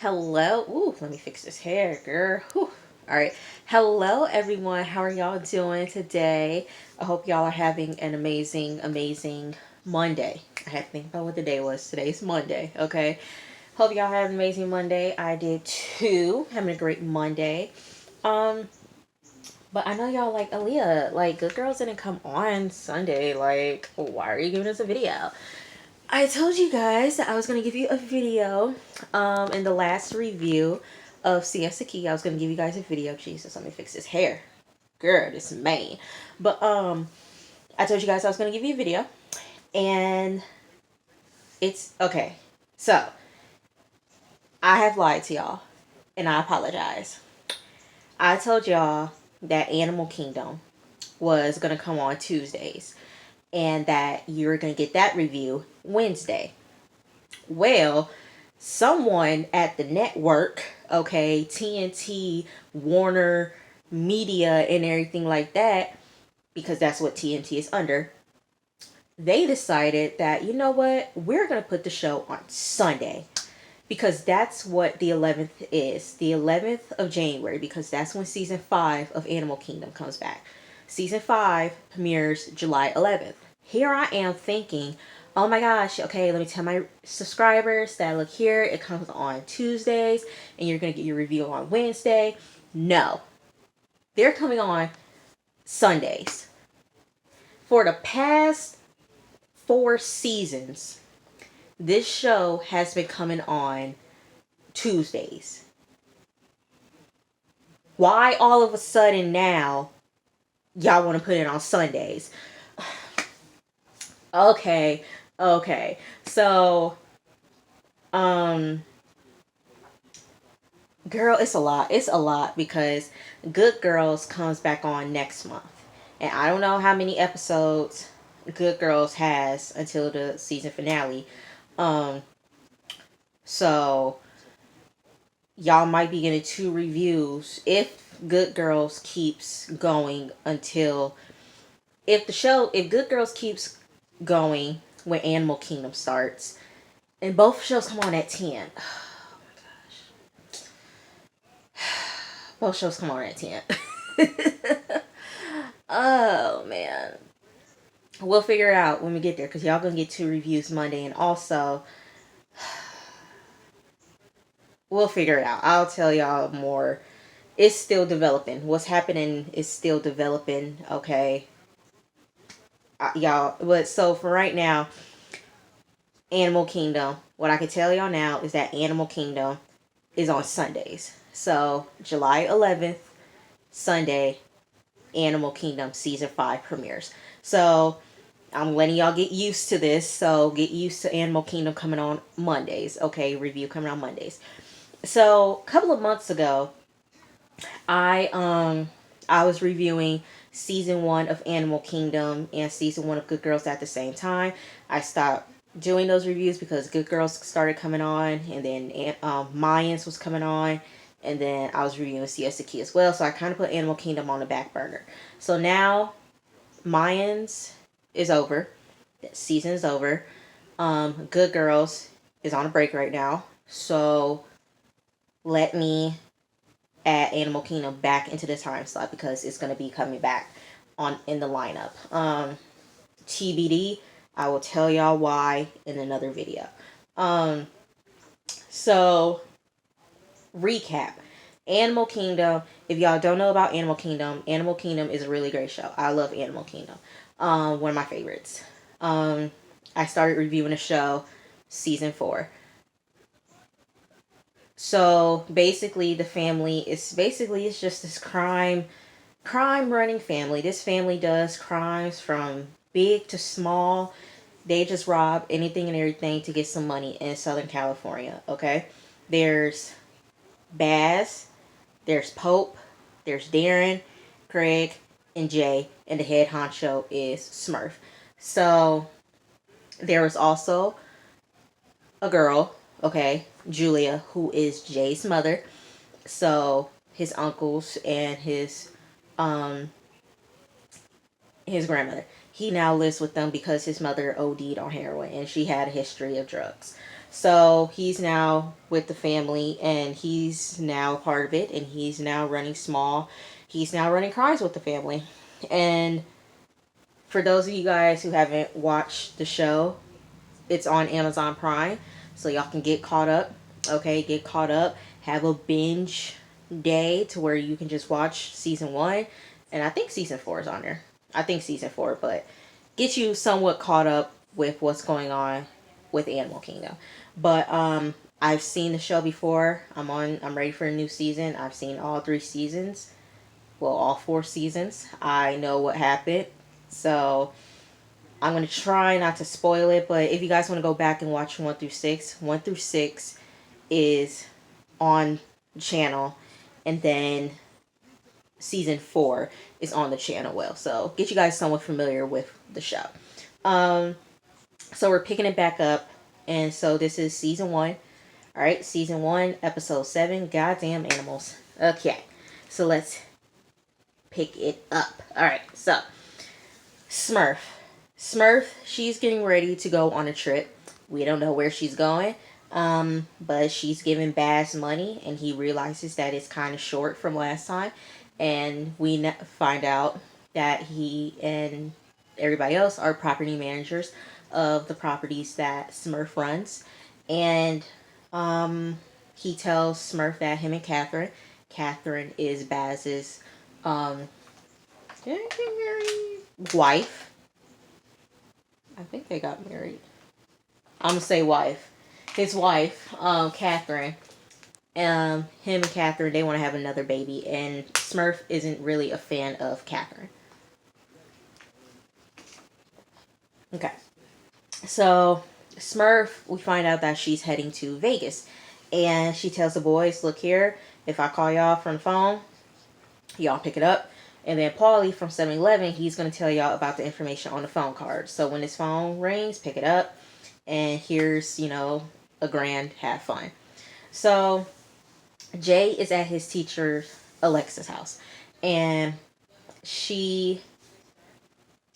Hello. Ooh, let me fix this hair, girl. Whew. All right. Hello, everyone. How are y'all doing today? I hope y'all are having an amazing Monday. I had to think about what the day was. Today's Monday. Okay. Hope y'all had an amazing Monday. I did too. Having a great Monday. Um, but I know y'all like Aaliyah. Like, Good Girls didn't come on Sunday. Like, why are you giving us a video? I told you guys that I was going to give you a video in the last review of Siesta Key. I was going to give you guys a video. Jesus, let me fix this hair. Girl, this mane. But I told you guys I was going to give you a video. And it's okay. So, I have lied to y'all. And I apologize. I told y'all that Animal Kingdom was going to come on Tuesdays. And that you were going to get that review Wednesday. Well, someone at the network, okay, TNT, Warner Media, and everything like that, because that's what TNT is under, they decided that, you know what, we're going to put the show on Sunday. Because that's what the 11th is. The 11th of January, because that's when season 5 of Animal Kingdom comes back. Season 5 premieres July 11th. Here I am thinking, oh my gosh, okay, let me tell my subscribers that look here, it comes on Tuesdays, and you're going to get your review on Wednesday. No. They're coming on Sundays. For the past 4 seasons, this show has been coming on Tuesdays. Why all of a sudden now y'all want to put it on Sundays? Okay, okay. So, um, girl, it's a lot. It's a lot because Good Girls comes back on next month. And I don't know how many episodes Good Girls has until the season finale. Um, so y'all might be getting 2 reviews if Good Girls keeps going until if Good Girls keeps going when Animal Kingdom starts, and both shows come on at 10. Oh my gosh. Both shows come on at 10. Oh man. We'll figure it out when we get there because y'all gonna get 2 reviews Monday, and also we'll figure it out. I'll tell y'all more. It's still developing. What's happening is still developing, okay? Y'all, but so for right now, Animal Kingdom, what I can tell y'all now is that Animal Kingdom is on Sundays. So July 11th, Sunday, Animal Kingdom season 5 premieres. So I'm letting y'all get used to this. So get used to Animal Kingdom coming on Mondays. Okay, review coming on Mondays. So a couple of months ago, I was reviewing season 1 of Animal Kingdom and season 1 of Good Girls at the same time. I stopped doing those reviews because Good Girls started coming on, and then Mayans was coming on, and then I was reviewing Siesta Key as well. So I kind of put Animal Kingdom on the back burner. So now Mayans is over. That season is over. Good Girls is on a break right now. So let me add Animal Kingdom back into the time slot because it's going to be coming back on in the lineup. TBD, I will tell y'all why in another video. So recap. Animal Kingdom, if y'all don't know about Animal Kingdom is a really great show. I love Animal Kingdom. One of my favorites. I started reviewing the show season 4. So basically the family is it's just this crime running family. This family does crimes from big to small. They just rob anything and everything to get some money in Southern California, okay? There's Baz, there's Pope, there's Darren, Craig, and Jay, and the head honcho is Smurf. So there was also a girl, okay, Julia, who is Jay's mother. So his uncles and his grandmother. He now lives with them because his mother OD'd on heroin and she had a history of drugs. So he's now with the family, and he's now part of it, and he's now running small. He's now running crimes with the family. And for those of you guys who haven't watched the show, it's on Amazon Prime, so y'all can get caught up. Okay, get caught up. Have a binge day to where you can just watch season one, and I think season four is on there. I think season four, but get you somewhat caught up with what's going on with Animal Kingdom. But I've seen the show before. I'm ready for a new season. I've seen all three seasons. Well, all four seasons. I know what happened. So I'm gonna try not to spoil it, but if you guys want to go back and watch 1 through 6, 1 through 6 is on the channel, and then season 4 is on the channel. Well, so get you guys somewhat familiar with the show. Um, so we're picking it back up, and so this is season 1. All right, season 1, episode 7. Goddamn animals. Okay, so let's pick it up. All right, so Smurf. Smurf, she's getting ready to go on a trip. We don't know where she's going, but she's giving Baz money, and he realizes that it's kind of short from last time. And we find out that he and everybody else are property managers of the properties that Smurf runs. And he tells Smurf that him and Catherine is Baz's um, wife. I think they got married. I'm gonna say wife. His wife, Catherine. Him and Catherine, they want to have another baby, and Smurf isn't really a fan of Catherine. Okay, so Smurf, we find out that she's heading to Vegas, and she tells the boys, "Look here, if I call y'all from the phone, y'all pick it up." And then Paulie from 7-Eleven, he's going to tell y'all about the information on the phone card. So when his phone rings, pick it up. And here's, a grand, have fun. So Jay is at his teacher Alexa's house. And she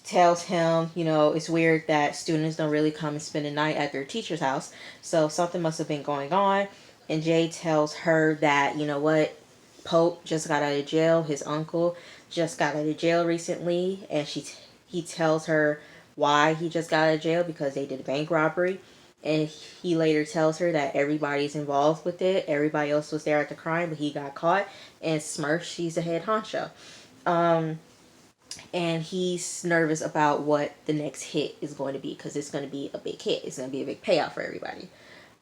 tells him, it's weird that students don't really come and spend the night at their teacher's house. So something must have been going on. And Jay tells her that, what, Pope just got out of jail. His uncle just got out of jail recently, and he tells her why he just got out of jail, because they did a bank robbery. And he later tells her that everybody's involved with it. Everybody else was there at the crime, but he got caught. And Smurf, she's the head honcho. And he's nervous about what the next hit is going to be, because it's going to be a big hit. It's going to be a big payout for everybody.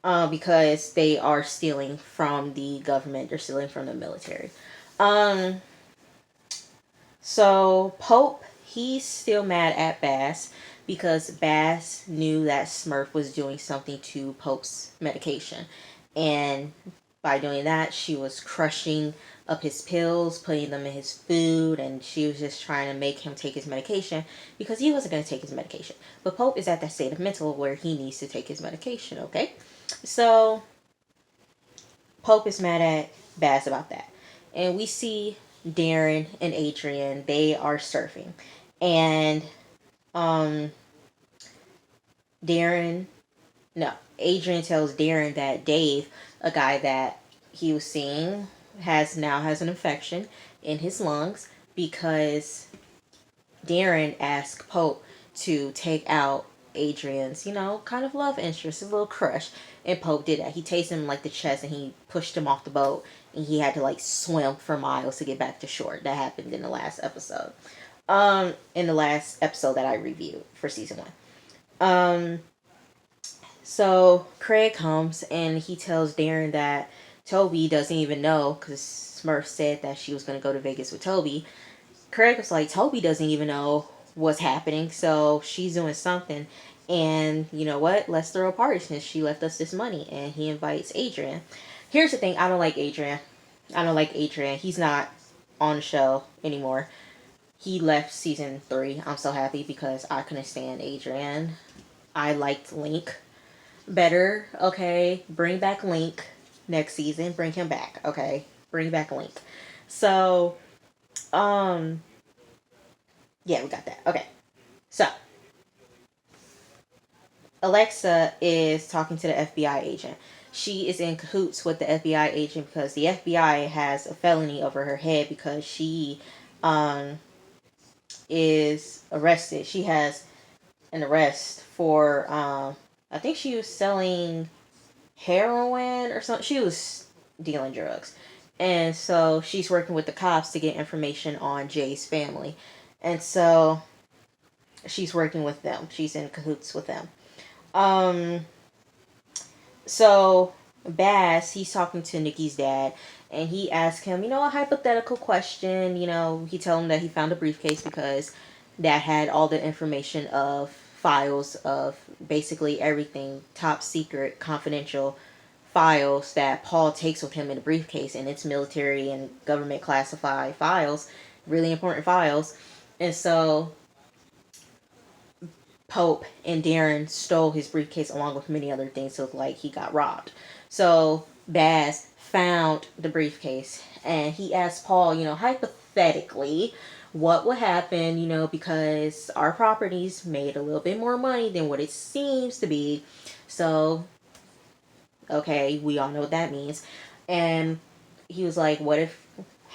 Because they are stealing from the government. They're stealing from the military. So Pope, he's still mad at Bass, because Bass knew that Smurf was doing something to Pope's medication. And by doing that, she was crushing up his pills, putting them in his food, and she was just trying to make him take his medication, because he wasn't going to take his medication. But Pope is at that state of mental where he needs to take his medication, okay? So Pope is mad at Baz about that. And we see Darren and Adrian, they are surfing. And Adrian tells Darren that Dave, a guy that he was seeing, has an infection in his lungs, because Darren asked Pope to take out Adrian's, kind of love interest, a little crush. And Pope did that. He tased him like the chest, and he pushed him off the boat, and he had to swim for miles to get back to shore. That happened in the last episode. In the last episode that I reviewed for season 1. So Craig comes, and he tells Darren that Toby doesn't even know, because Smurf said that she was going to go to Vegas with Toby. Craig was like, Toby doesn't even know what's happening, so she's doing something. And you know what? Let's throw a party since she left us this money. And he invites Adrian. Here's the thing. I don't like Adrian. He's not on the show anymore. He left season 3. I'm so happy, because I couldn't stand Adrian. I liked Link better. Okay, bring back Link next season. Bring him back. Okay, bring back Link. So, yeah, we got that. Okay, so Alexa is talking to the FBI agent. She is in cahoots with the FBI agent because the FBI has a felony over her head because she um, is arrested. She has an arrest for, I think she was selling heroin or something. She was dealing drugs. And so she's working with the cops to get information on Jay's family. And so she's working with them. She's in cahoots with them. Um, So Bass, he's talking to Nikki's dad, and he asked him, a hypothetical question. He told him that he found a briefcase because that had all the information of files of basically everything, top secret, confidential files that Paul takes with him in the briefcase, and it's military and government classified files, really important files. And so Pope and Darren stole his briefcase along with many other things, so like he got robbed. So Baz found the briefcase and he asked Paul, hypothetically, what would happen, because our properties made a little bit more money than what it seems to be. So, okay, we all know what that means. And he was like, what if,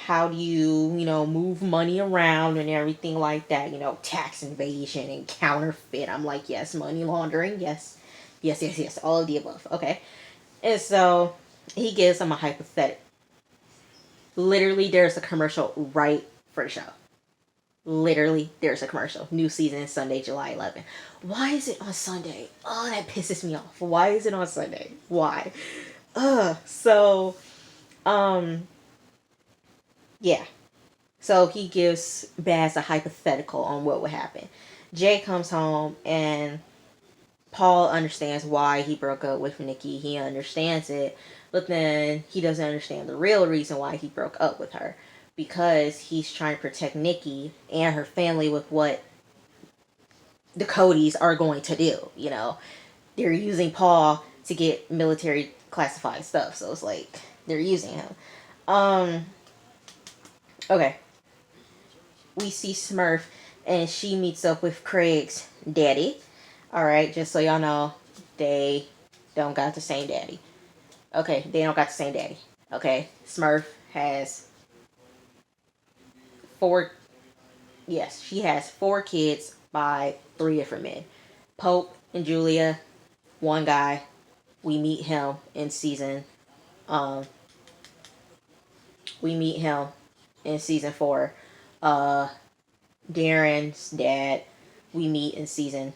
how do you, move money around and everything like that, tax evasion and counterfeit. I'm like, yes, money laundering, yes, yes, yes, yes, all of the above. Okay. And so he gives him a hypothetical. Literally, there's a commercial right for the show. Literally, there's a commercial. New season, Sunday, July 11th. Why is it on Sunday? Oh, that pisses me off. Why is it on Sunday? Why? So, um, yeah. So he gives Baz a hypothetical on what would happen. Jay comes home and Paul understands why he broke up with Nikki. He understands it, but then he doesn't understand the real reason why he broke up with her. Because he's trying to protect Nikki and her family with what the Codys are going to do. They're using Paul to get military classified stuff. So it's like they're using him. Okay. We see Smurf and she meets up with Craig's daddy. Alright, just so y'all know, they don't got the same daddy. Okay, they don't got the same daddy. Okay, Smurf has four, yes, she has 4 kids by 3 different men. Pope and Julia, one guy. We meet him in season, um, we meet him in season 4. Uh, Darren's dad, we meet in season,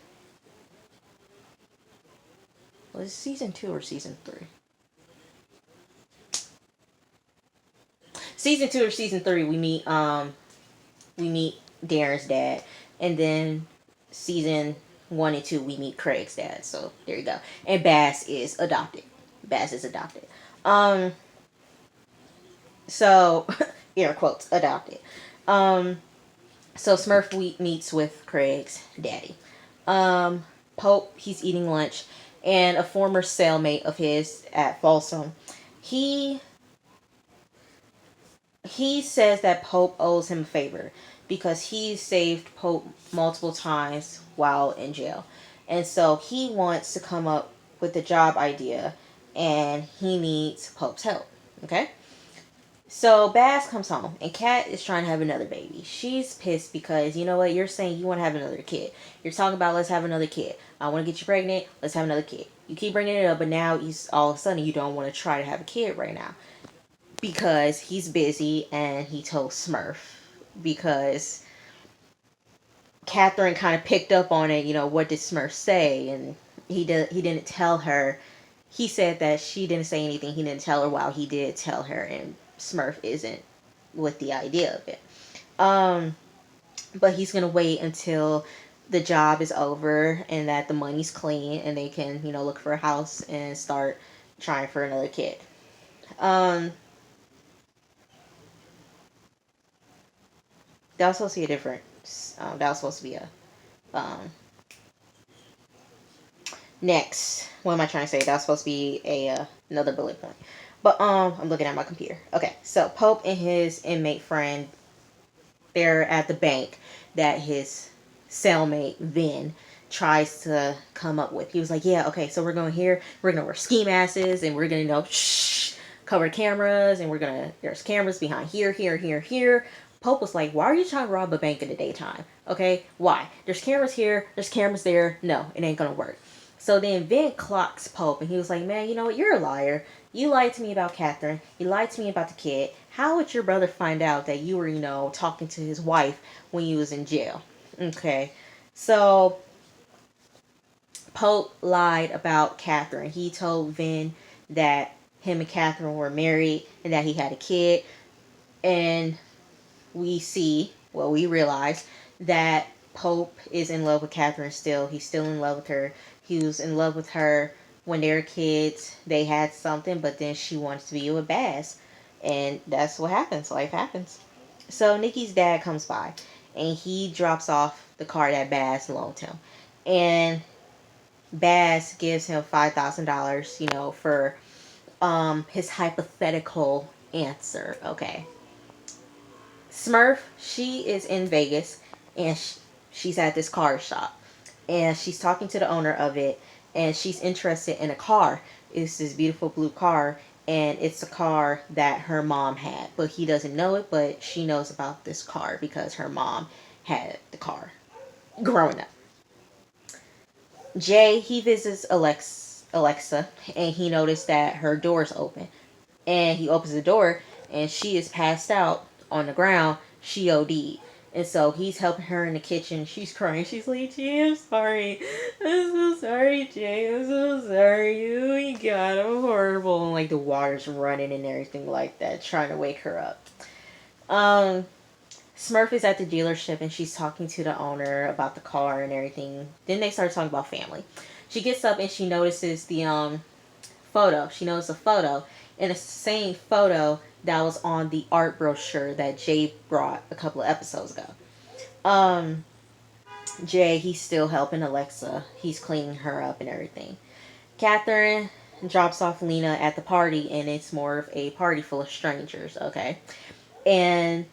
was it season 2 or season 3? Season 2 or season 3, we meet Darren's dad, and then season 1 and 2 we meet Craig's dad. So there you go. And Bass is adopted. Bass is adopted. So air quotes adopted. So Smurf meets with Craig's daddy. Pope, he's eating lunch, and a former cellmate of his at Folsom, he says that Pope owes him a favor because he saved Pope multiple times while in jail. And so he wants to come up with a job idea and he needs Pope's help. Okay? So Bass comes home and Kat is trying to have another baby. She's pissed because you know what? You're saying you want to have another kid. You're talking about let's have another kid. I want to get you pregnant. Let's have another kid. You keep bringing it up, but now all of a sudden you don't want to try to have a kid right now because he's busy and he told Smurf because Catherine kind of picked up on it. What did Smurf say? And he didn't tell her. He said that she didn't say anything. He didn't tell her while he did tell her, and Smurf isn't with the idea of it. But he's gonna wait until the job is over and that the money's clean and they can, look for a house and start trying for another kid. That was supposed to be a different. That was supposed to be a. Next, what am I trying to say? That was supposed to be a another bullet point. But I'm looking at my computer. Okay, so Pope and his inmate friend, they're at the bank that his cellmate Vin tries to come up with. He was like, yeah, okay, so we're going here. We're going to wear ski masks and we're going to, cover cameras and there's cameras behind here, here, here, here. Pope was like, why are you trying to rob a bank in the daytime? Okay, why? There's cameras here, there's cameras there. No, it ain't going to work. So then Vin clocks Pope and he was like, man, you know what? You're a liar. You lied to me about Catherine. You lied to me about the kid. How would your brother find out that you were, talking to his wife when you was in jail? Okay. So Pope lied about Catherine. He told Vin that him and Catherine were married and that he had a kid. And we realize that Pope is in love with Catherine still. He's still in love with her. He was in love with her when they were kids. They had something, but then she wants to be with Baz. And that's what happens. Life happens. So Nikki's dad comes by and he drops off the car that Baz loaned him. And Baz gives him $5,000, for his hypothetical answer. Okay. Smurf, she is in Vegas and she's at this car shop and she's talking to the owner of it and she's interested in a car. It's this beautiful blue car and it's a car that her mom had, but he doesn't know it, but she knows about this car because her mom had the car growing up. Jay, he visits Alexa and he noticed that her door's open and he opens the door and she is passed out on the ground. She OD'd. And so he's helping her in the kitchen. She's crying. She's like, Jay, I'm sorry. I'm so sorry, Jay. I'm so sorry. Oh my God, I'm horrible. And like the water's running and everything like that, trying to wake her up. Smurf is at the dealership and she's talking to the owner about the car and everything. Then they start talking about family. She gets up and she notices the photo. She notices a photo. And it's the same photo that was on the art brochure that Jay brought a couple of episodes ago. Jay, he's still helping Alexa. He's cleaning her up and everything. Catherine drops off Lena at the party, and it's more of a party full of strangers, okay? And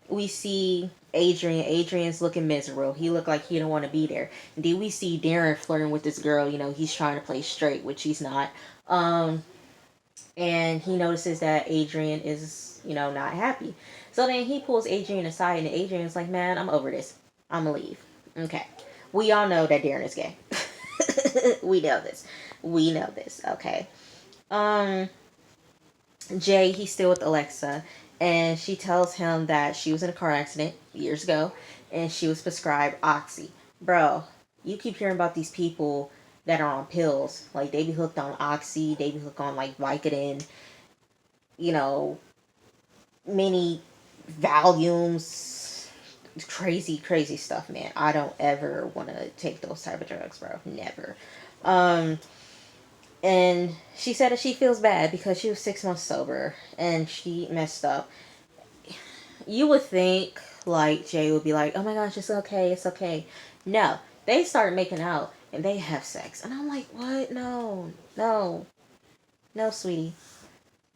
we see Adrian. Adrian's looking miserable. He looked like he don't want to be there. And then we see Darren flirting with this girl. He's trying to play straight, which he's not. And he notices that Adrian is, not happy. So then he pulls Adrian aside, and Adrian's like, man, I'm over this. I'm gonna leave. Okay. We all know that Darren is gay. We know this. Okay. Jay, he's still with Alexa, and she tells him that she was in a car accident years ago, and she was prescribed Oxy. Bro, you keep hearing about these people that are on pills. Like, they be hooked on Oxy, they be hooked on, like, Vicodin, many Valiums, crazy, crazy stuff, man. I don't ever want to take those type of drugs, bro. Never. And she said that she feels bad because she was 6 months sober, and she messed up. You would think, like, Jay would be like, oh my gosh, it's okay, it's okay. No. They start making out and they have sex. And I'm like, what? No, sweetie.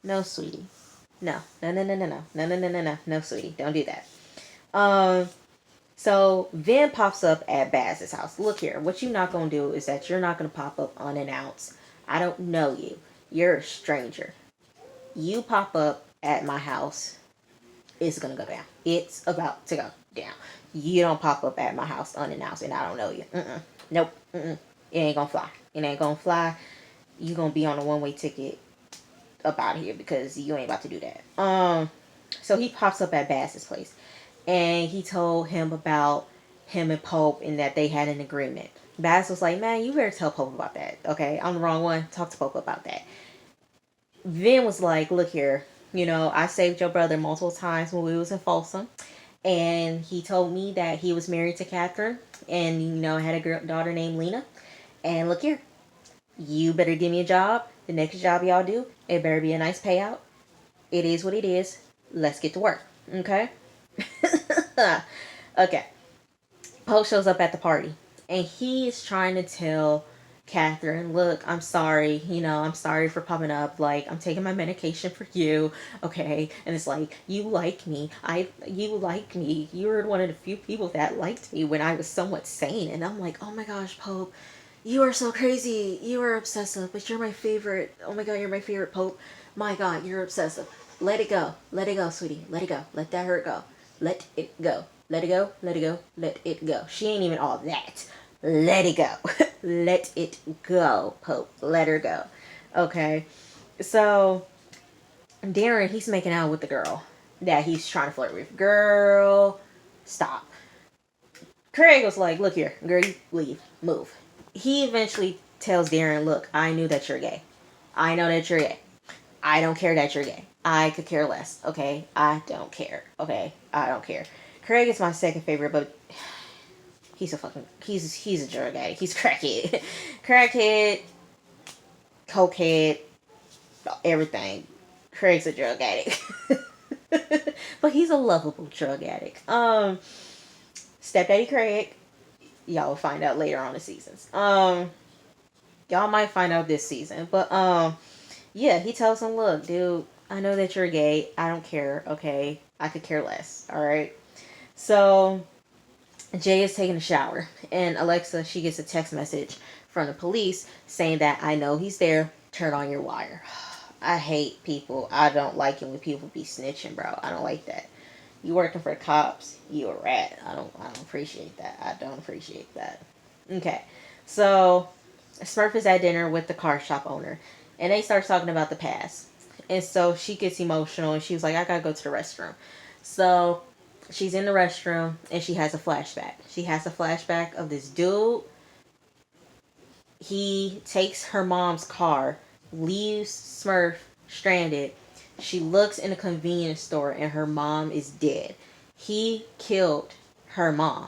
No, sweetie. No, sweetie. Don't do that. So Vin pops up at Baz's house. Look here, what you're not going to do is that you're not going to pop up unannounced. I don't know you. You're a stranger. You pop up at my house, it's going to go down. It's about to go down. You don't pop up at my house unannounced and I don't know you. Nope. It ain't gonna fly. You gonna be on a one-way ticket up out of here because you ain't about to do that. So he pops up at Bass's place and he told him about him and Pope and that they had an agreement. Bass was like, man, you better tell Pope about that. Okay, I'm the wrong one. Talk to Pope about that. Vin was like, look here, I saved your brother multiple times when we was in Folsom. And he told me that he was married to Catherine and, had a daughter named Lena. And look here, you better give me a job. The next job y'all do, it better be a nice payout. It is what it is. Let's get to work. Okay? Okay. Pope shows up at the party. And he is trying to tell Catherine, look, I'm sorry. I'm sorry for popping up. Like, I'm taking my medication for you, okay? And it's like, you like me. You like me. You were one of the few people that liked me when I was somewhat sane. And I'm like, oh my gosh, Pope, you are so crazy. You are obsessive, but you're my favorite. Oh my God, you're my favorite, Pope. My God, you're obsessive. Let it go. Let it go, sweetie. Let it go. Let that hurt go. Let it go. Let it go. Let it go. Let it go. She ain't even all that. Let it go. Let it go, Pope. Let her go. Okay. So Darren, he's making out with the girl that he's trying to flirt with. Girl, stop. Craig was like, look here, girl, you leave. Move. He eventually tells Darren, look, I knew that you're gay. I know that you're gay. I don't care that you're gay. I could care less. Okay? I don't care. Okay? I don't care. Craig is my second favorite, but he's a drug addict. He's crackhead. Crackhead, cokehead, everything. Craig's a drug addict. But he's a lovable drug addict. Stepdaddy Craig, y'all will find out later on the seasons. Y'all might find out this season. But yeah, he tells him, look, dude, I know that you're gay. I don't care, okay? I could care less. Alright. So Jay is taking a shower, and Alexa, she gets a text message from the police saying that I know he's there. Turn on your wire. I hate people. I don't like it when people be snitching, bro. I don't like that. You working for the cops, you a rat. I don't appreciate that. I don't appreciate that. Okay. So Smurf is at dinner with the car shop owner, and they start talking about the past. And so she gets emotional, and she was like, I gotta go to the restroom. So she's in the restroom, and she has a flashback. She has a flashback of this dude. He takes her mom's car, leaves Smurf stranded. She looks in a convenience store, and her mom is dead. He killed her mom.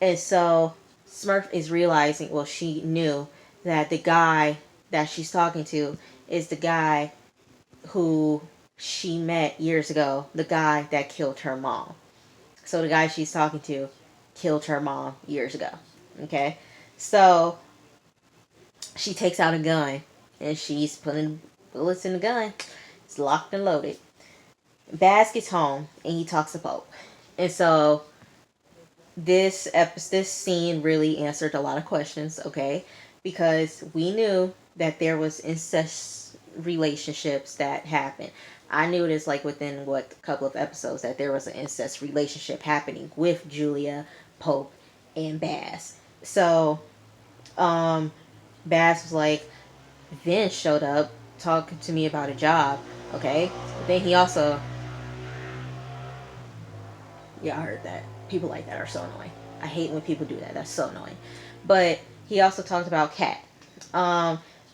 And so Smurf is realizing, well, she knew that the guy that she's talking to is the guy who she met years ago, the guy that killed her mom. So the guy she's talking to killed her mom years ago. Okay? So she takes out a gun and she's putting bullets in the gun. It's locked and loaded. Baz gets home and he talks to Pope. And so this scene really answered a lot of questions, okay? Because we knew that there was incest relationships that happened. I knew this like within a couple of episodes that there was an incest relationship happening with Julia, Pope, and Baz. So, Baz was like, Vince showed up talking to me about a job, okay? But then he also, yeah, I heard that. People like that are so annoying. I hate when people do that. That's so annoying. But he also talked about Kat.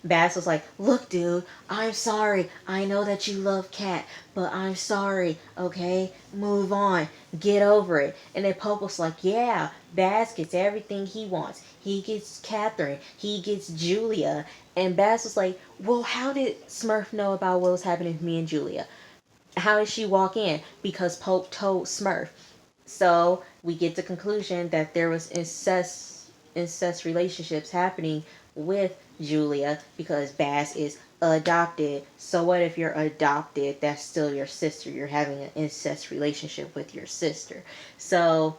Bass was like, look, dude, I'm sorry. I know that you love Kat, but I'm sorry, okay? Move on. Get over it. And then Pope was like, yeah, Bass gets everything he wants. He gets Catherine. He gets Julia. And Bass was like, well, how did Smurf know about what was happening with me and Julia? How did she walk in? Because Pope told Smurf. So we get the conclusion that there was incest relationships happening with Julia because Bass is adopted. So what if you're adopted? That's still your sister. You're having an incest relationship with your sister. So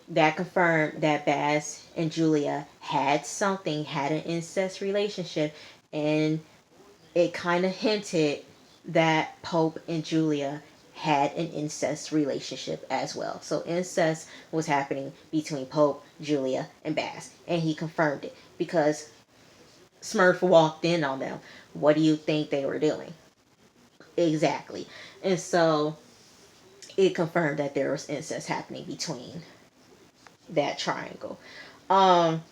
that confirmed that Bass and Julia had an incest relationship, and it kind of hinted that Pope and Julia had an incest relationship as well. So incest was happening between Pope, Julia, and Bass. And he confirmed it because Smurf walked in on them. What do you think they were doing? Exactly. And so it confirmed that there was incest happening between that triangle. Um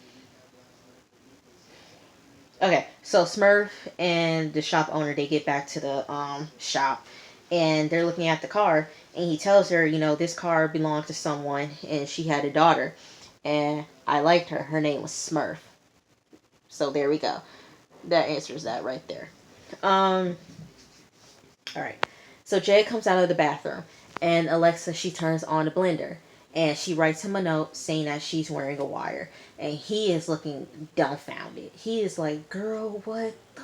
Okay, so Smurf and the shop owner, they get back to the shop, and they're looking at the car, and he tells her, this car belonged to someone and she had a daughter, and I liked her. Her name was Smurf. So there we go. That answers that right there. Um all right. So Jay comes out of the bathroom, and Alexa, she turns on the blender, And she writes him a note saying that she's wearing a wire. And he is looking dumbfounded. He is like, girl, what the?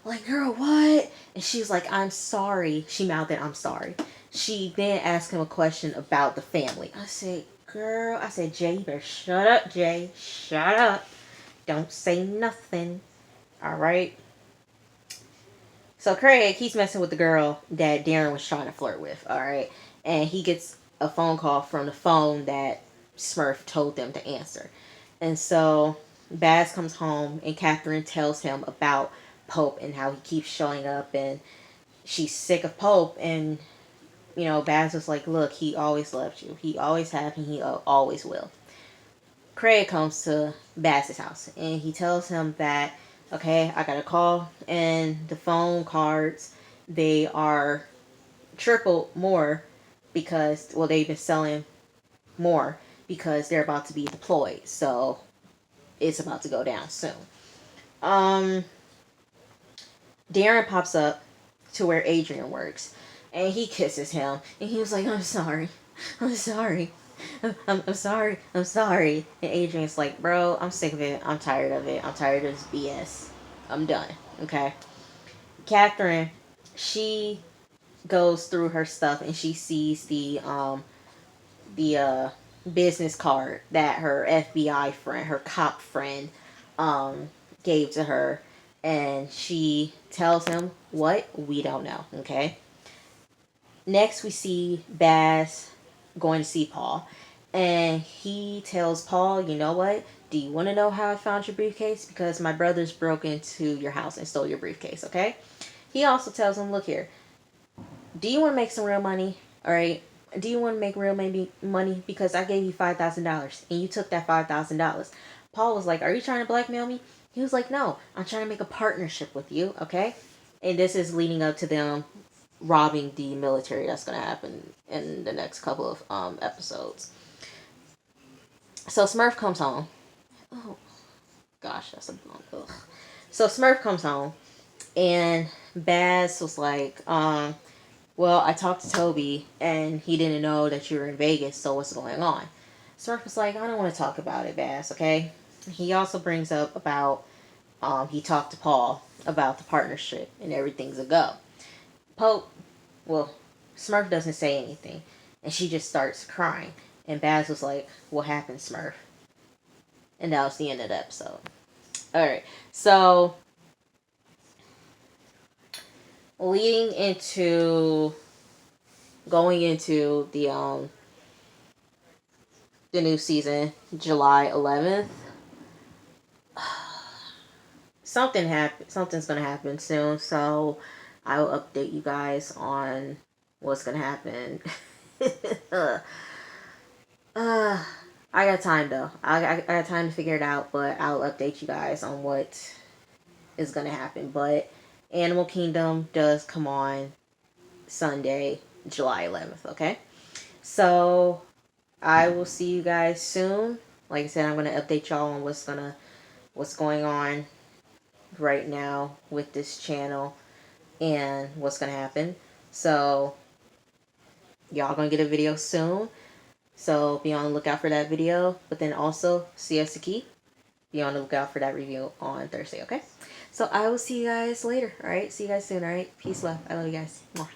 Like, girl, what? And she's like, I'm sorry. She mouthed it, I'm sorry. She then asked him a question about the family. I said, girl, I said, Jay, you better shut up, Jay. Shut up. Don't say nothing. All right? So Craig, he's messing with the girl that Darren was trying to flirt with. All right? And he gets a phone call from the phone that Smurf told them to answer. And so Baz comes home and Catherine tells him about Pope and how he keeps showing up and she's sick of Pope. And, you know, Baz was like, look, he always loved you. He always have and he always will. Craig comes to Baz's house and he tells him that, okay, I got a call and the phone cards, they are triple more because, well, they've been selling more because they're about to be deployed. So it's about to go down soon. Darren pops up to where Adrian works and he kisses him and he was like, I'm sorry. I'm sorry. I'm sorry. I'm sorry. And Adrian's like, bro, I'm sick of it. I'm tired of it. I'm tired of this BS. I'm done. Okay. Catherine, she goes through her stuff and she sees the business card that her FBI friend, her cop friend, gave to her, and she tells him what we don't know. Okay. Next, we see Baz going to see Paul, and he tells Paul, "You know what? Do you want to know how I found your briefcase? Because my brothers broke into your house and stole your briefcase." Okay. He also tells him, "Look here. Do you want to make some real money? All right. Do you want to make real money? Because I gave you $5,000 and you took that $5,000." Paul was like, "Are you trying to blackmail me?" He was like, "No, I'm trying to make a partnership with you." Okay. And this is leading up to them robbing the military. That's going to happen in the next couple of episodes. So Smurf comes home. Oh gosh, that's a blunt. Ugh. So Smurf comes home and Baz was like, well, I talked to Toby and he didn't know that you were in Vegas, so what's going on? Smurf was like, I don't want to talk about it, Baz, okay? He also brings up about he talked to Paul about the partnership and everything's a go. Pope, well, Smurf doesn't say anything, and she just starts crying. And Baz was like, what happened, Smurf? And that was the end of the episode. Alright, so leading into going into the new season, July 11th. Something's gonna happen soon, so I will update you guys on what's gonna happen. I got time though. I got time to figure it out, but I'll update you guys on what is gonna happen. But Animal Kingdom does come on Sunday, July 11th. Okay, so I will see you guys soon. Like I said, I'm gonna update y'all on what's going on right now with this channel and what's gonna happen. So y'all gonna get a video soon. So be on the lookout for that video. But then also Siki, be on the lookout for that review on Thursday, okay? So I will see you guys later. Alright, see you guys soon, alright? Peace, love. I love you guys. Mwah.